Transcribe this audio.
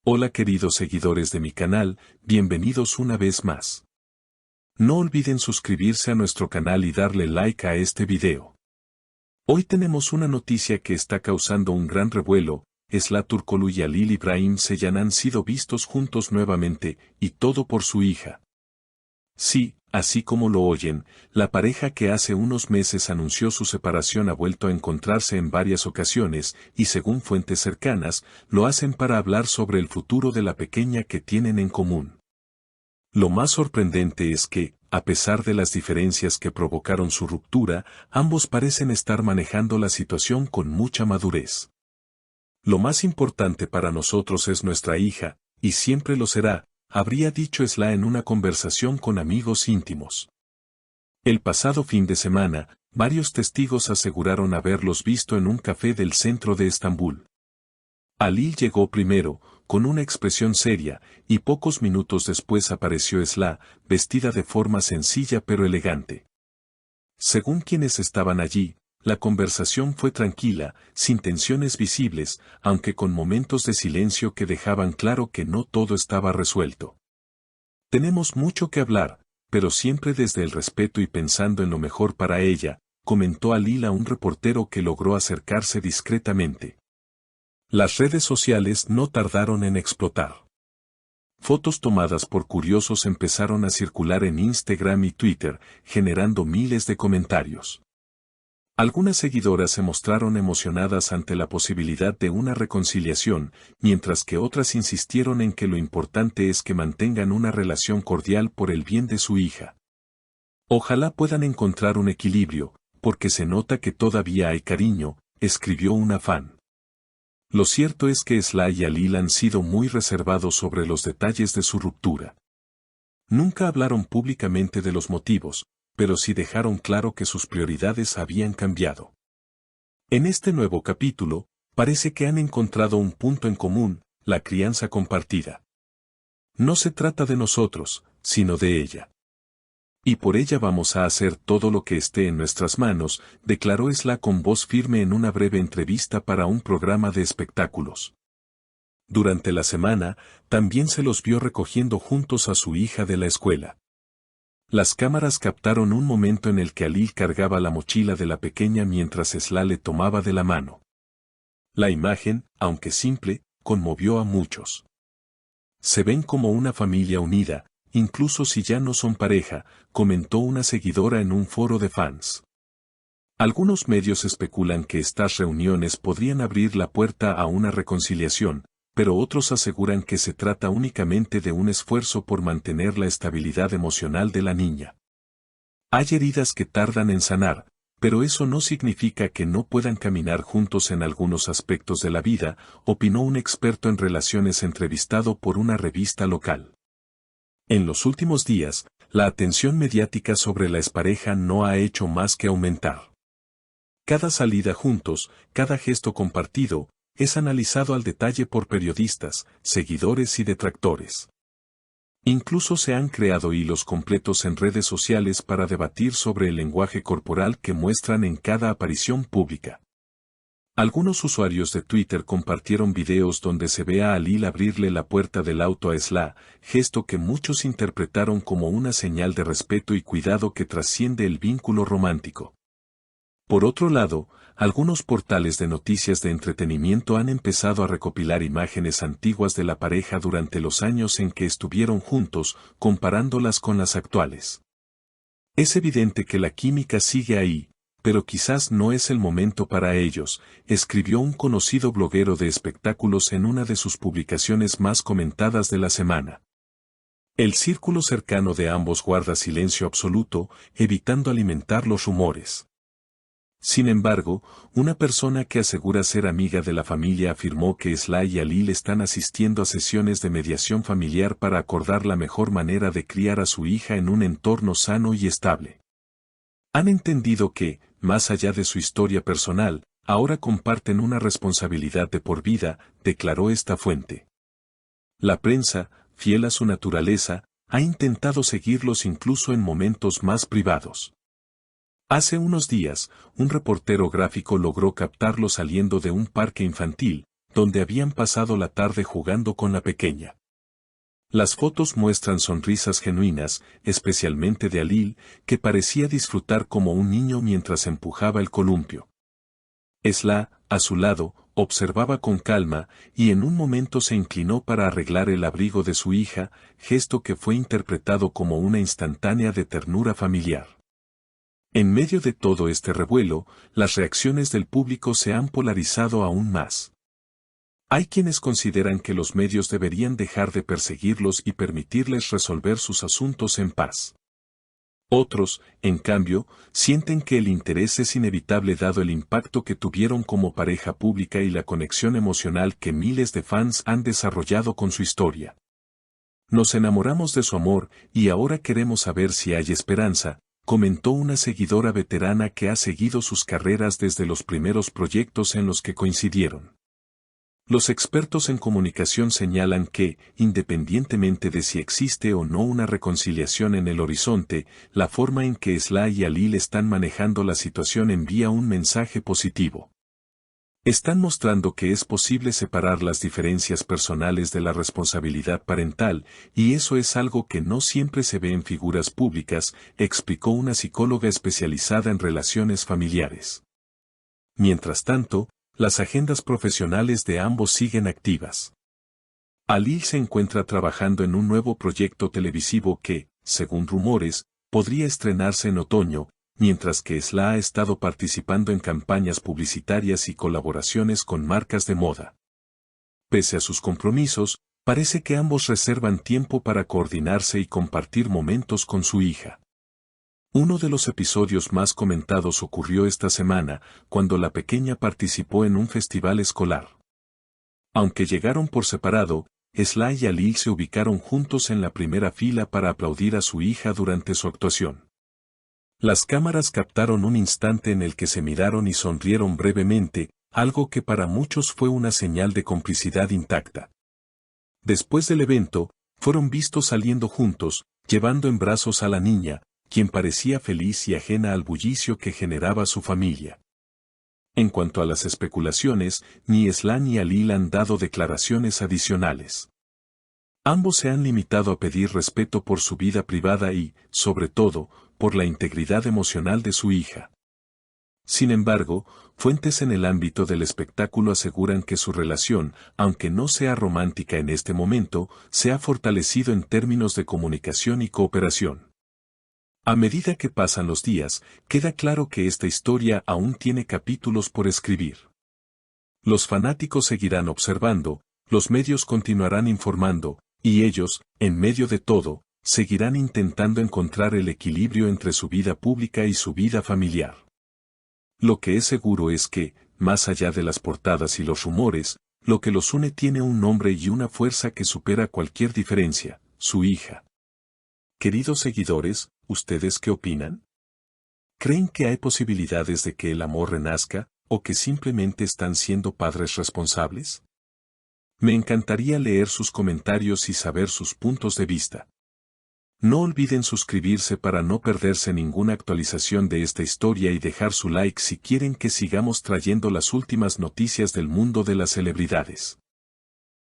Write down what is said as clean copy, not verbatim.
Hola queridos seguidores de mi canal, bienvenidos una vez más. No olviden suscribirse a nuestro canal y darle like a este video. Hoy tenemos una noticia que está causando un gran revuelo. Esla Turkoglu y Halil Ibrahim Ceylan han sido vistos juntos nuevamente, y todo por su hija. Sí, así como lo oyen, la pareja que hace unos meses anunció su separación ha vuelto a encontrarse en varias ocasiones, y según fuentes cercanas, lo hacen para hablar sobre el futuro de la pequeña que tienen en común. Lo más sorprendente es que, a pesar de las diferencias que provocaron su ruptura, ambos parecen estar manejando la situación con mucha madurez. Lo más importante para nosotros es nuestra hija, y siempre lo será, habría dicho Esla en una conversación con amigos íntimos. El pasado fin de semana, varios testigos aseguraron haberlos visto en un café del centro de Estambul. Halil llegó primero, con una expresión seria, y pocos minutos después apareció Esla, vestida de forma sencilla pero elegante. Según quienes estaban allí, la conversación fue tranquila, sin tensiones visibles, aunque con momentos de silencio que dejaban claro que no todo estaba resuelto. Tenemos mucho que hablar, pero siempre desde el respeto y pensando en lo mejor para ella, comentó Halil a un reportero que logró acercarse discretamente. Las redes sociales no tardaron en explotar. Fotos tomadas por curiosos empezaron a circular en Instagram y Twitter, generando miles de comentarios. Algunas seguidoras se mostraron emocionadas ante la posibilidad de una reconciliación, mientras que otras insistieron en que lo importante es que mantengan una relación cordial por el bien de su hija. Ojalá puedan encontrar un equilibrio, porque se nota que todavía hay cariño, escribió una fan. Lo cierto es que Esla y Halil han sido muy reservados sobre los detalles de su ruptura. Nunca hablaron públicamente de los motivos, pero sí dejaron claro que sus prioridades habían cambiado. En este nuevo capítulo, parece que han encontrado un punto en común, la crianza compartida. No se trata de nosotros, sino de ella. Y por ella vamos a hacer todo lo que esté en nuestras manos, declaró Esla con voz firme en una breve entrevista para un programa de espectáculos. Durante la semana, también se los vio recogiendo juntos a su hija de la escuela. Las cámaras captaron un momento en el que Halil cargaba la mochila de la pequeña mientras Esla le tomaba de la mano. La imagen, aunque simple, conmovió a muchos. Se ven como una familia unida, incluso si ya no son pareja, comentó una seguidora en un foro de fans. Algunos medios especulan que estas reuniones podrían abrir la puerta a una reconciliación, pero otros aseguran que se trata únicamente de un esfuerzo por mantener la estabilidad emocional de la niña. Hay heridas que tardan en sanar, pero eso no significa que no puedan caminar juntos en algunos aspectos de la vida, opinó un experto en relaciones entrevistado por una revista local. En los últimos días, la atención mediática sobre la expareja no ha hecho más que aumentar. Cada salida juntos, cada gesto compartido, es analizado al detalle por periodistas, seguidores y detractores. Incluso se han creado hilos completos en redes sociales para debatir sobre el lenguaje corporal que muestran en cada aparición pública. Algunos usuarios de Twitter compartieron videos donde se ve a Halil abrirle la puerta del auto a Esla, gesto que muchos interpretaron como una señal de respeto y cuidado que trasciende el vínculo romántico. Por otro lado, algunos portales de noticias de entretenimiento han empezado a recopilar imágenes antiguas de la pareja durante los años en que estuvieron juntos, comparándolas con las actuales. Es evidente que la química sigue ahí, pero quizás no es el momento para ellos, escribió un conocido bloguero de espectáculos en una de sus publicaciones más comentadas de la semana. El círculo cercano de ambos guarda silencio absoluto, evitando alimentar los rumores. Sin embargo, una persona que asegura ser amiga de la familia afirmó que Esla y Halil están asistiendo a sesiones de mediación familiar para acordar la mejor manera de criar a su hija en un entorno sano y estable. Han entendido que, más allá de su historia personal, ahora comparten una responsabilidad de por vida, declaró esta fuente. La prensa, fiel a su naturaleza, ha intentado seguirlos incluso en momentos más privados. Hace unos días, un reportero gráfico logró captarlo saliendo de un parque infantil, donde habían pasado la tarde jugando con la pequeña. Las fotos muestran sonrisas genuinas, especialmente de Alil, que parecía disfrutar como un niño mientras empujaba el columpio. Esla, a su lado, observaba con calma, y en un momento se inclinó para arreglar el abrigo de su hija, gesto que fue interpretado como una instantánea de ternura familiar. En medio de todo este revuelo, las reacciones del público se han polarizado aún más. Hay quienes consideran que los medios deberían dejar de perseguirlos y permitirles resolver sus asuntos en paz. Otros, en cambio, sienten que el interés es inevitable dado el impacto que tuvieron como pareja pública y la conexión emocional que miles de fans han desarrollado con su historia. Nos enamoramos de su amor y ahora queremos saber si hay esperanza, comentó una seguidora veterana que ha seguido sus carreras desde los primeros proyectos en los que coincidieron. Los expertos en comunicación señalan que, independientemente de si existe o no una reconciliación en el horizonte, la forma en que Esla y Alil están manejando la situación envía un mensaje positivo. Están mostrando que es posible separar las diferencias personales de la responsabilidad parental, y eso es algo que no siempre se ve en figuras públicas, explicó una psicóloga especializada en relaciones familiares. Mientras tanto, las agendas profesionales de ambos siguen activas. Alil se encuentra trabajando en un nuevo proyecto televisivo que, según rumores, podría estrenarse en otoño, mientras que Esla ha estado participando en campañas publicitarias y colaboraciones con marcas de moda. Pese a sus compromisos, parece que ambos reservan tiempo para coordinarse y compartir momentos con su hija. Uno de los episodios más comentados ocurrió esta semana, cuando la pequeña participó en un festival escolar. Aunque llegaron por separado, Esla y Alil se ubicaron juntos en la primera fila para aplaudir a su hija durante su actuación. Las cámaras captaron un instante en el que se miraron y sonrieron brevemente, algo que para muchos fue una señal de complicidad intacta. Después del evento, fueron vistos saliendo juntos, llevando en brazos a la niña, quien parecía feliz y ajena al bullicio que generaba su familia. En cuanto a las especulaciones, ni Esla ni Alil han dado declaraciones adicionales. Ambos se han limitado a pedir respeto por su vida privada y, sobre todo, por la integridad emocional de su hija. Sin embargo, fuentes en el ámbito del espectáculo aseguran que su relación, aunque no sea romántica en este momento, se ha fortalecido en términos de comunicación y cooperación. A medida que pasan los días, queda claro que esta historia aún tiene capítulos por escribir. Los fanáticos seguirán observando, los medios continuarán informando, y ellos, en medio de todo, seguirán intentando encontrar el equilibrio entre su vida pública y su vida familiar. Lo que es seguro es que, más allá de las portadas y los rumores, lo que los une tiene un nombre y una fuerza que supera cualquier diferencia, su hija. Queridos seguidores, ¿ustedes qué opinan? ¿Creen que hay posibilidades de que el amor renazca, o que simplemente están siendo padres responsables? Me encantaría leer sus comentarios y saber sus puntos de vista. No olviden suscribirse para no perderse ninguna actualización de esta historia y dejar su like si quieren que sigamos trayendo las últimas noticias del mundo de las celebridades.